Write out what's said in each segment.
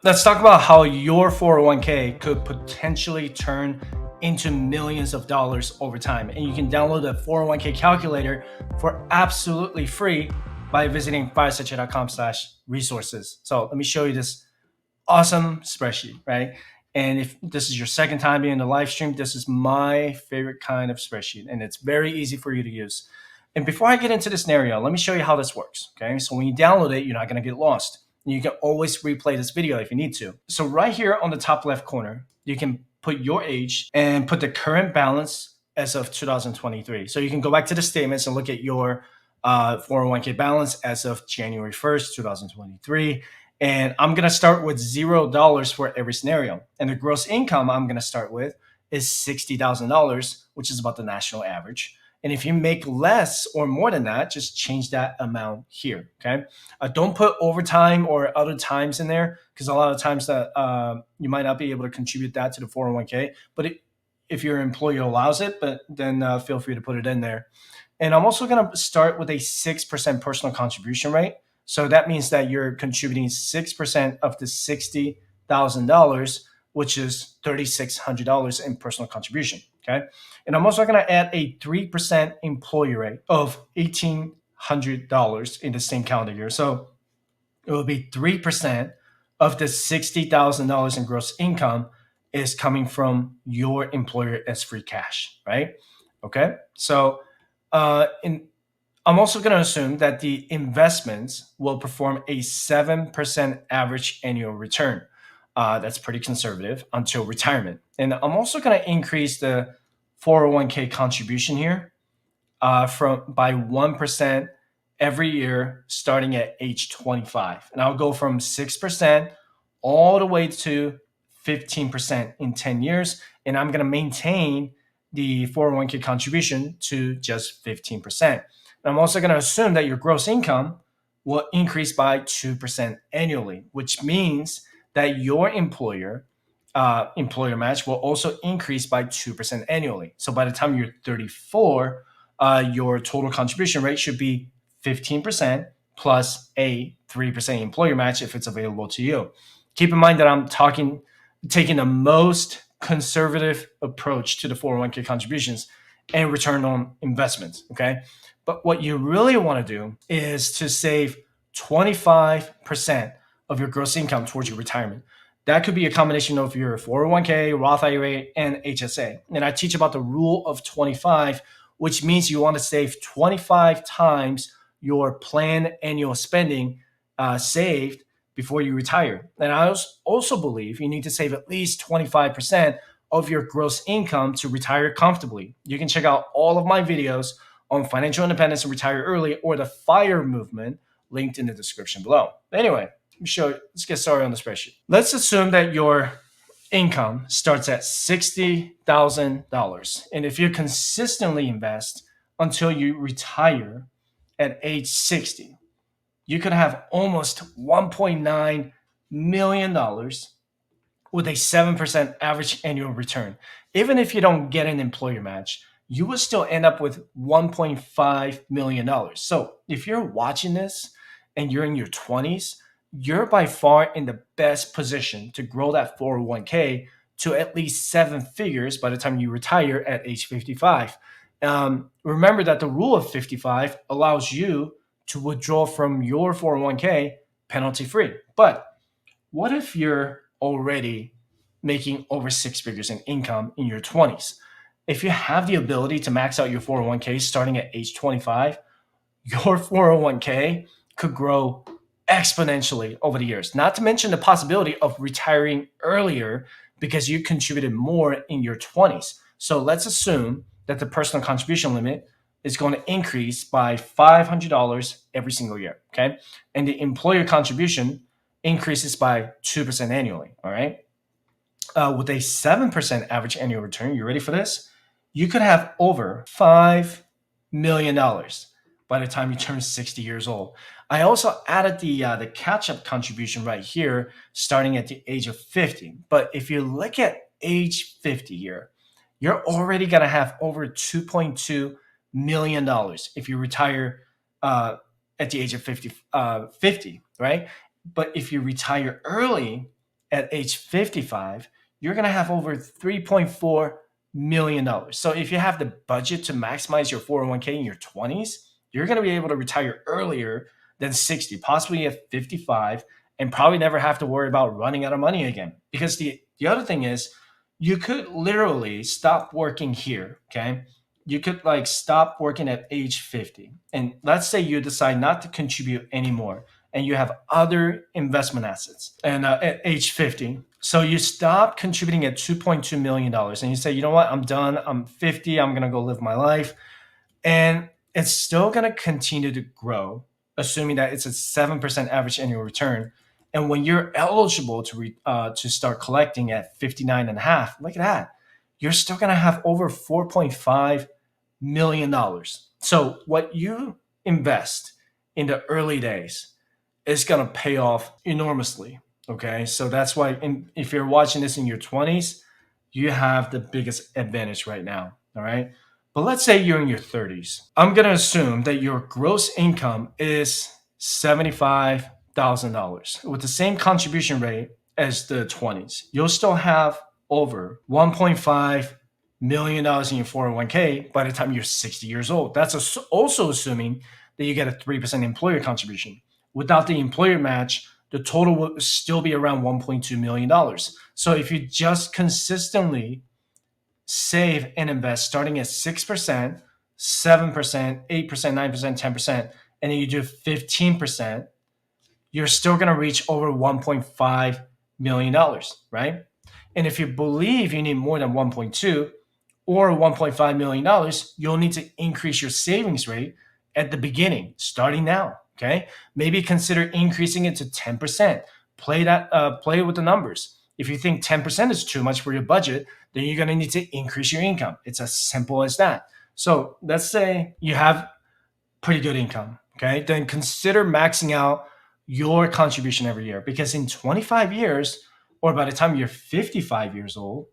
Let's talk about how your 401k could potentially turn into millions of dollars over time. And you can download the 401k calculator for absolutely free by visiting firesuch.com/resources. So let me show you this awesome spreadsheet, right? And if this is your second time being in the live stream, this is my favorite kind of spreadsheet, and it's very easy for you to use. And before I get into the scenario, let me show you how this works. Okay, so when you download it, you're not going to get lost. You can always replay this video if you need to. So right here on the top left corner, you can put your age and put the current balance as of 2023. So you can go back to the statements and look at your 401k balance as of January 1st, 2023. And I'm going to start with $0 for every scenario. And the gross income I'm going to start with is $60,000, which is about the national average. And if you make less or more than that, just change that amount here. Okay. Don't put overtime or other times in there because a lot of times that you might not be able to contribute that to the 401k. But if your employer allows it, but then feel free to put it in there. And I'm also going to start with a 6% personal contribution rate. So that means that you're contributing 6% of the $60,000, which is $3,600 in personal contribution. Okay. And I'm also going to add a 3% employee rate of $1,800 in the same calendar year. So it will be 3% of the $60,000 in gross income is coming from your employer as free cash, right? Okay. So I'm also going to assume that the investments will perform a 7% average annual return. That's pretty conservative until retirement. And I'm also going to increase the 401k contribution here from by 1% every year starting at age 25. And I'll go from 6% all the way to 15% in 10 years. And I'm going to maintain the 401k contribution to just 15%. And I'm also going to assume that your gross income will increase by 2% annually, which means that your employer match will also increase by 2% annually. So by the time you're 34, your total contribution rate should be 15% plus a 3% employer match if it's available to you. Keep in mind that I'm taking the most conservative approach to the 401k contributions and return on investments. Okay. But what you really want to do is to save 25% of your gross income towards your retirement. That could be a combination of your 401k, Roth IRA, and HSA. And I teach about the rule of 25, which means you want to save 25 times your planned annual spending saved before you retire. And I also believe you need to save at least 25% of your gross income to retire comfortably. You can check out all of my videos on financial independence and retire early or the FIRE movement linked in the description below. Anyway, let's get started on the spreadsheet. Let's assume that your income starts at $60,000. And if you consistently invest until you retire at age 60, you could have almost $1.9 million with a 7% average annual return. Even if you don't get an employer match, you will still end up with $1.5 million. So if you're watching this and you're in your 20s, you're by far in the best position to grow that 401k to at least 7 figures by the time you retire at age 55. Remember that the rule of 55 allows you to withdraw from your 401k penalty free. But what if you're already making over 6 figures in income in your 20s? If you have the ability to max out your 401k starting at age 25, your 401k could grow exponentially over the years. Not to mention the possibility of retiring earlier because you contributed more in your 20s. So let's assume that the personal contribution limit is going to increase by $500 every single year, okay? And the employer contribution increases by 2% annually, all right? With a 7% average annual return, you ready for this? You could have over $5 million by the time you turn 60 years old. I also added the catch-up contribution right here, starting at the age of 50. But if you look at age 50 here, you're already going to have over $2.2 million if you retire at the age of 50, right? But if you retire early, at age 55, you're going to have over $3.4 million. So if you have the budget to maximize your 401k in your 20s, you're going to be able to retire earlier than 60, possibly at 55, and probably never have to worry about running out of money again. Because the other thing is, you could literally stop working here, okay? You could like stop working at age 50. And let's say you decide not to contribute anymore and you have other investment assets and at age 50. So you stop contributing at $2.2 million dollars and you say, you know what, I'm done. I'm 50. I'm going to go live my life. And it's still going to continue to grow, assuming that it's a 7% average annual return. And when you're eligible to start collecting at 59 and a half, look at that. You're still going to have over $4.5 million dollars. So what you invest in the early days is going to pay off enormously. Okay. So that's why if you're watching this in your 20s, you have the biggest advantage right now. All right. But let's say you're in your 30s. I'm going to assume that your gross income is $75,000 with the same contribution rate as the 20s. You'll still have over $1.5 million dollars in your 401k by the time you're 60 years old. That's also assuming that you get a 3% employer contribution. Without the employer match, the total will still be around $1.2 million dollars. So if you just consistently save and invest starting at 6%, 7%, 8%, 9%, 10%, and then you do 15%, you're still going to reach over $1.5 million, right? And if you believe you need more than 1.2 or $1.5 million, you'll need to increase your savings rate at the beginning, starting now. Okay. Maybe consider increasing it to 10%. Play with the numbers. If you think 10% is too much for your budget, then you're going to need to increase your income. It's as simple as that. So let's say you have pretty good income. Okay. Then consider maxing out your contribution every year because in 25 years, or by the time you're 55 years old,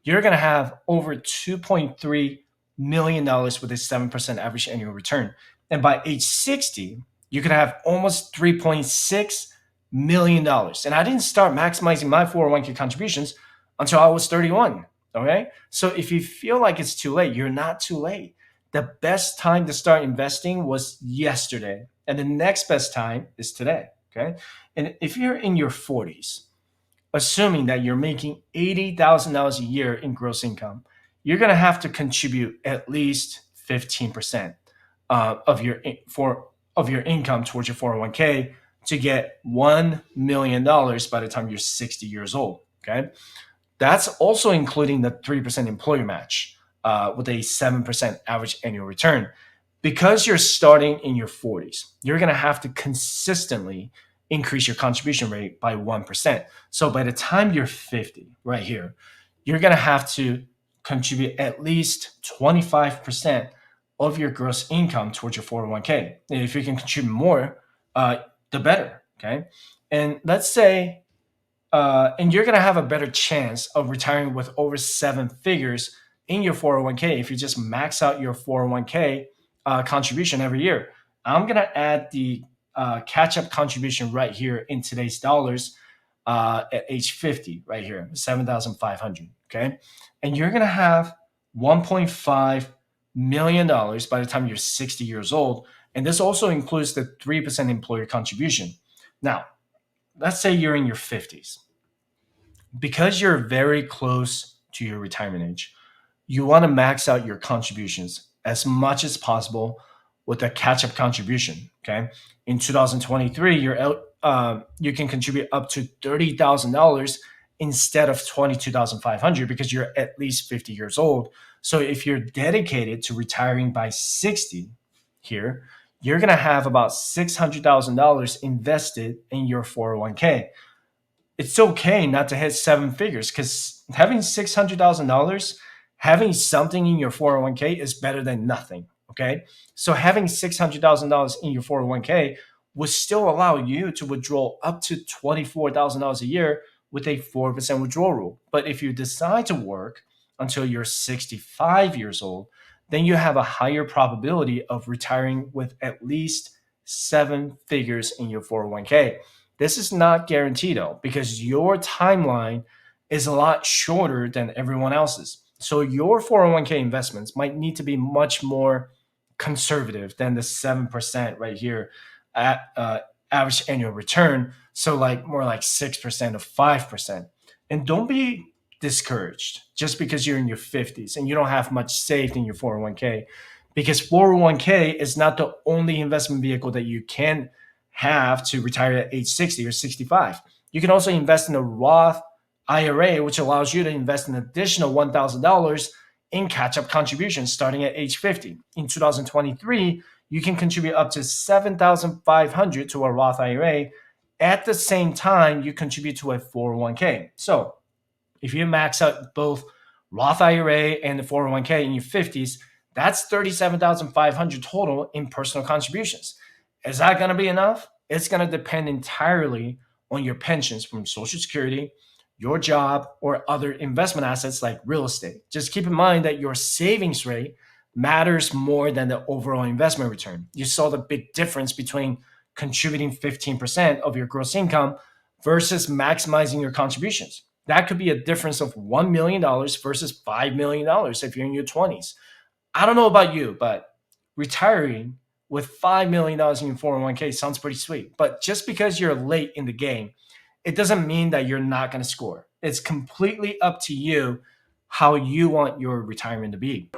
you're going to have over $2.3 million dollars with a 7% average annual return. And by age 60, you could have almost $3.6 million dollars. And I didn't start maximizing my 401k contributions until I was 31. Okay. So if you feel like it's too late, you're not too late. The best time to start investing was yesterday. And the next best time is today. Okay. And if you're in your 40s, assuming that you're making $80,000 a year in gross income, you're going to have to contribute at least 15% of your income towards your 401k to get $1 million by the time you're 60 years old. Okay. That's also including the 3% employer match with a 7% average annual return. Because you're starting in your 40s, you're going to have to consistently increase your contribution rate by 1%. So by the time you're 50, right here, you're going to have to contribute at least 25% of your gross income towards your 401k. And if you can contribute more, the better. Okay. And let's say, and you're going to have a better chance of retiring with over 7 figures in your 401k if you just max out your 401k contribution every year. I'm going to add the catch-up contribution right here in today's dollars at age 50, right here, 7,500. Okay. And you're going to have $1.5 million by the time you're 60 years old. And this also includes the 3% employer contribution. Now, let's say you're in your 50s. Because you're very close to your retirement age, you want to max out your contributions as much as possible with a catch-up contribution. Okay, in 2023, you can contribute up to $30,000 instead of $22,500 because you're at least 50 years old. So if you're dedicated to retiring by 60 here, you're going to have about $600,000 invested in your 401k. It's okay not to hit 7 figures because having $600,000, having something in your 401k is better than nothing. Okay. So having $600,000 in your 401k would still allow you to withdraw up to $24,000 a year with a 4% withdrawal rule. But if you decide to work until you're 65 years old, then you have a higher probability of retiring with at least 7 figures in your 401k. This is not guaranteed though, because your timeline is a lot shorter than everyone else's. So your 401k investments might need to be much more conservative than the 7% right here at average annual return. So like more like 6% or 5%. And don't be discouraged just because you're in your 50s and you don't have much saved in your 401k, because 401k is not the only investment vehicle that you can have to retire at age 60 or 65. You can also invest in a Roth IRA, which allows you to invest an additional $1,000 in catch up contributions starting at age 50. In 2023, you can contribute up to $7,500 to a Roth IRA. At the same time, you contribute to a 401k. So if you max out both Roth IRA and the 401k in your 50s, that's 37,500 total in personal contributions. Is that going to be enough? It's going to depend entirely on your pensions from Social Security, your job, or other investment assets like real estate. Just keep in mind that your savings rate matters more than the overall investment return. You saw the big difference between contributing 15% of your gross income versus maximizing your contributions. That could be a difference of $1 million versus $5 million if you're in your 20s. I don't know about you, but retiring with $5 million in your 401k sounds pretty sweet. But just because you're late in the game, it doesn't mean that you're not going to score. It's completely up to you how you want your retirement to be.